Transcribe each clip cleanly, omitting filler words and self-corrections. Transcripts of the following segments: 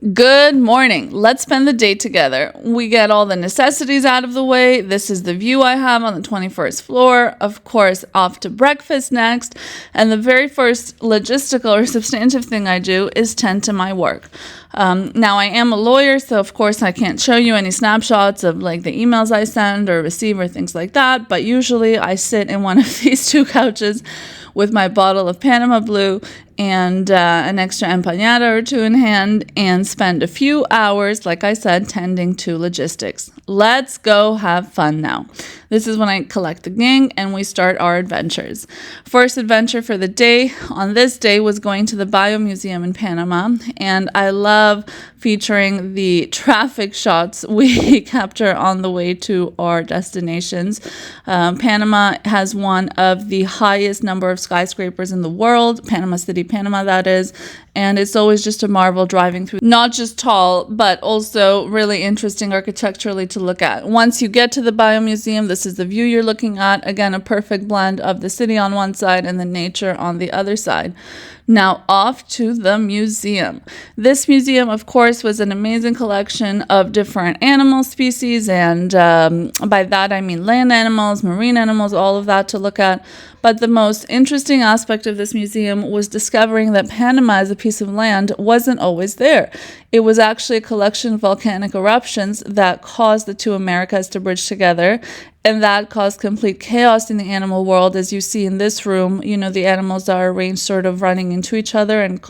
Good morning. Let's spend the day together. We get all the necessities out of the way. This is the view I have on the 21st floor. Of course, off to breakfast next. And the very first logistical or substantive thing I do is tend to my work. Now, I am a lawyer, so of course I can't show you any snapshots of like the emails I send or receive or things like that. But usually I sit in one of these two couches with my bottle of Panama Blue and an extra empanada or two in hand and spend a few hours, like I said, tending to logistics. Let's go have fun now. This is when I collect the gang and we start our adventures. First adventure for the day on this day was going to the BioMuseum in Panama, and I love featuring the traffic shots we capture on the way to our destinations. Panama has one of the highest number of skyscrapers in the world, Panama City, Panama, that is, and it's always just a marvel driving through. Not just tall, but also really interesting architecturally to look at. Once you get to the BioMuseum, this is the view you're looking at. Again, a perfect blend of the city on one side and the nature on the other side. Now off to the museum. This museum, of course, was an amazing collection of different animal species, and by that I mean land animals, marine animals, all of that to look at. But the most interesting aspect of this museum was discovering that Panama as a piece of land wasn't always there. It was actually a collection of volcanic eruptions that caused the two Americas to bridge together, and that caused complete chaos in the animal world. As you see in this room, you know, the animals are arranged sort of running into each other, and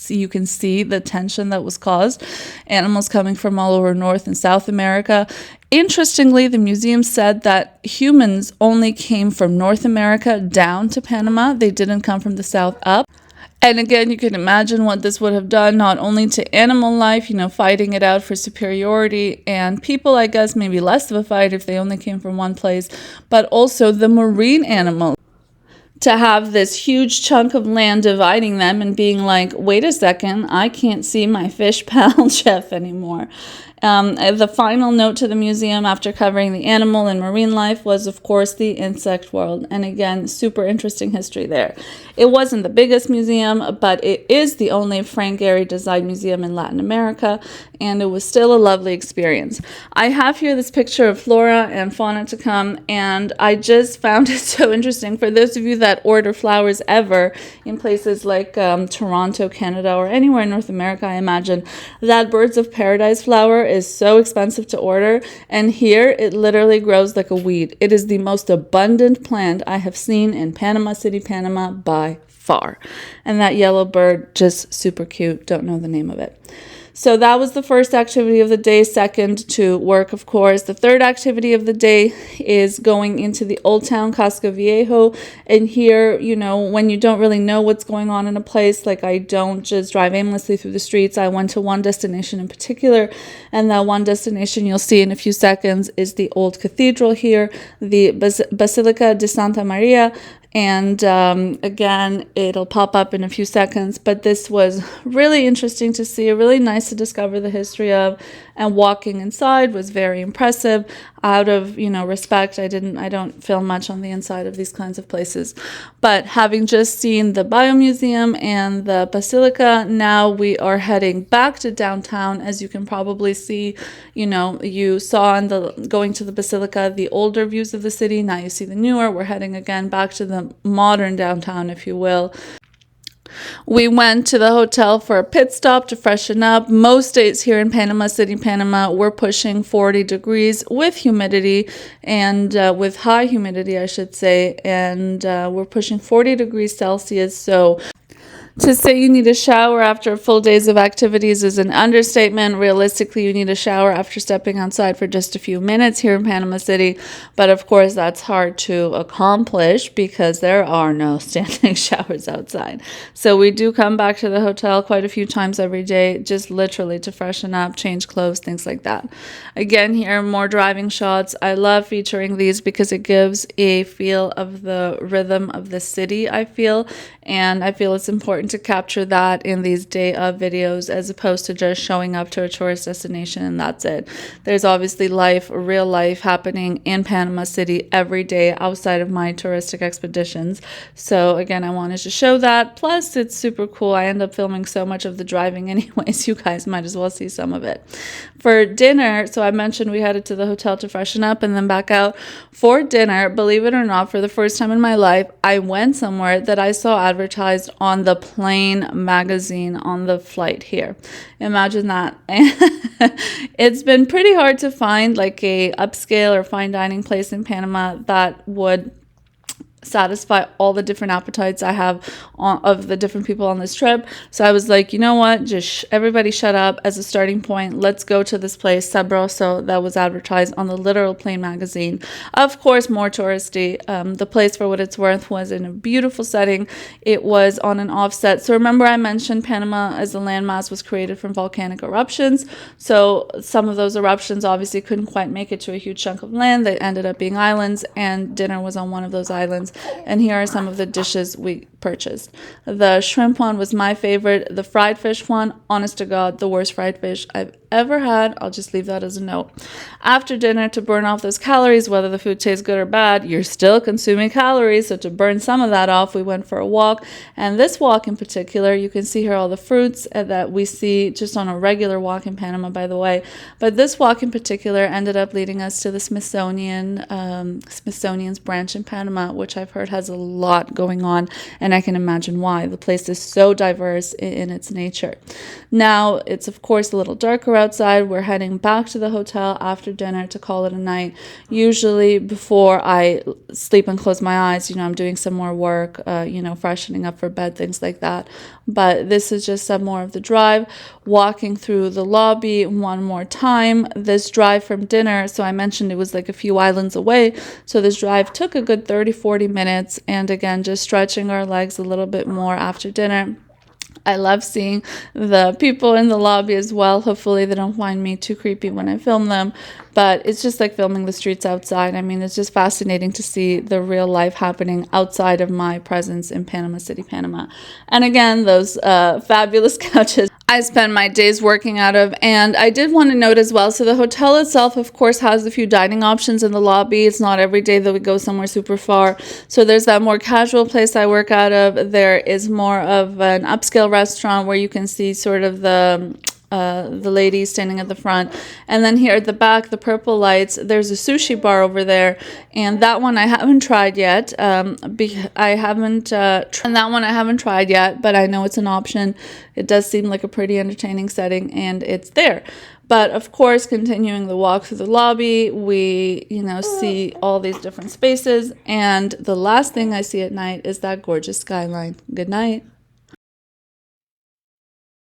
you can see the tension that was caused. Animals coming from all over North and South America. Interestingly, the museum said that humans only came from North America down to Panama. They didn't come from the south up. And again, you can imagine what this would have done not only to animal life, you know, fighting it out for superiority, and people, I guess, maybe less of a fight if they only came from one place, but also the marine animals. To have this huge chunk of land dividing them and being like, wait a second, I can't see my fish pal chef anymore. The final note to the museum after covering the animal and marine life was, of course, the insect world. And again, super interesting history there. It wasn't the biggest museum, but it is the only Frank Gehry designed museum in Latin America, and it was still a lovely experience. I have here this picture of flora and fauna to come, and I just found it so interesting. For those of you that order flowers ever in places like Toronto, Canada, or anywhere in North America, I imagine, that birds of paradise flower is so expensive to order, and here it literally grows like a weed. It is the most abundant plant I have seen in Panama City, Panama by far. And that yellow bird, just super cute. Don't know the name of it. So that was the first activity of the day. Second, to work, of course. The third activity of the day is going into the Old Town, Casco Viejo. And here, you know, when you don't really know what's going on in a place, like I don't just drive aimlessly through the streets. I went to one destination in particular, and that one destination you'll see in a few seconds is the old cathedral here, the Basilica of Santa Maria. And again, it'll pop up in a few seconds, but this was really interesting to see, really nice to discover the history of, and walking inside was very impressive. Out of, you know, respect, I don't film much on the inside of these kinds of places. But having just seen the BioMuseum and the Basilica, now we are heading back to downtown. As you can probably see, you know, you saw in the going to the Basilica the older views of the city. Now you see the newer. We're heading again back to the modern downtown, if you will. We went to the hotel for a pit stop to freshen up. Most days here in Panama City, Panama, we're pushing 40 degrees with humidity, and with high humidity, I should say, and we're pushing 40 degrees Celsius. So to say you need a shower after full days of activities is an understatement. Realistically, you need a shower after stepping outside for just a few minutes here in Panama City. But of course, that's hard to accomplish because there are no standing showers outside. So we do come back to the hotel quite a few times every day, just literally to freshen up, change clothes, things like that. Again, here, more driving shots. I love featuring these because it gives a feel of the rhythm of the city, I feel. And I feel it's important important to capture that in these day of videos as opposed to just showing up to a tourist destination and that's it. There's obviously life, real life happening in Panama City every day outside of my touristic expeditions. So again, I wanted to show that. Plus, it's super cool. I end up filming so much of the driving anyways. You guys might as well see some of it. For dinner, so I mentioned we headed to the hotel to freshen up and then back out. For dinner, believe it or not, for the first time in my life, I went somewhere that I saw advertised on the plane magazine on the flight here. Imagine that. It's been pretty hard to find like a upscale or fine dining place in Panama that would satisfy all the different appetites I have of the different people on this trip. So I was like, you know what, just everybody shut up. As a starting point, let's go to this place, Sabroso, that was advertised on the literal plane magazine. Of course, more touristy. The place, for what it's worth, was in a beautiful setting. It was on an offset. So remember I mentioned Panama as a landmass was created from volcanic eruptions. So some of those eruptions obviously couldn't quite make it to a huge chunk of land. They ended up being islands, and dinner was on one of those islands. And here are some of the dishes we purchased. The shrimp one was my favorite. The fried fish one, honest to God, the worst fried fish I've ever had. I'll just leave that as a note. After dinner, to burn off those calories, whether the food tastes good or bad, you're still consuming calories. So to burn some of that off, we went for a walk. And this walk in particular, you can see here all the fruits that we see just on a regular walk in Panama, by the way. But this walk in particular ended up leading us to the Smithsonian's branch in Panama, which I've heard has a lot going on, and I can imagine why. The place is so diverse in its nature. Now, it's of course a little darker outside. We're heading back to the hotel after dinner to call it a night. Usually before I sleep and close my eyes, I'm doing some more work, freshening up for bed, things like that. But this is just some more of the drive, walking through the lobby one more time. This drive from dinner, so I mentioned it was like a few islands away, so this drive took a good 30-40 minutes, and again, just stretching our legs a little bit more after dinner. I love seeing the people in the lobby as well. Hopefully they don't find me too creepy when I film them, but it's just like filming the streets outside. I mean, it's just fascinating to see the real life happening outside of my presence in Panama City, Panama. And again, those fabulous couches I spend my days working out of. And I did want to note as well, so the hotel itself, of course, has a few dining options in the lobby. It's not every day that we go somewhere super far. So there's that more casual place I work out of. There is more of an upscale restaurant where you can see sort of the lady standing at the front, and then here at the back, the purple lights, there's a sushi bar over there, and that one I haven't tried yet. And that one I haven't tried yet, but I know it's an option. It does seem like a pretty entertaining setting, and it's there. But of course, continuing the walk through the lobby, we, see all these different spaces, and the last thing I see at night is that gorgeous skyline. Good night.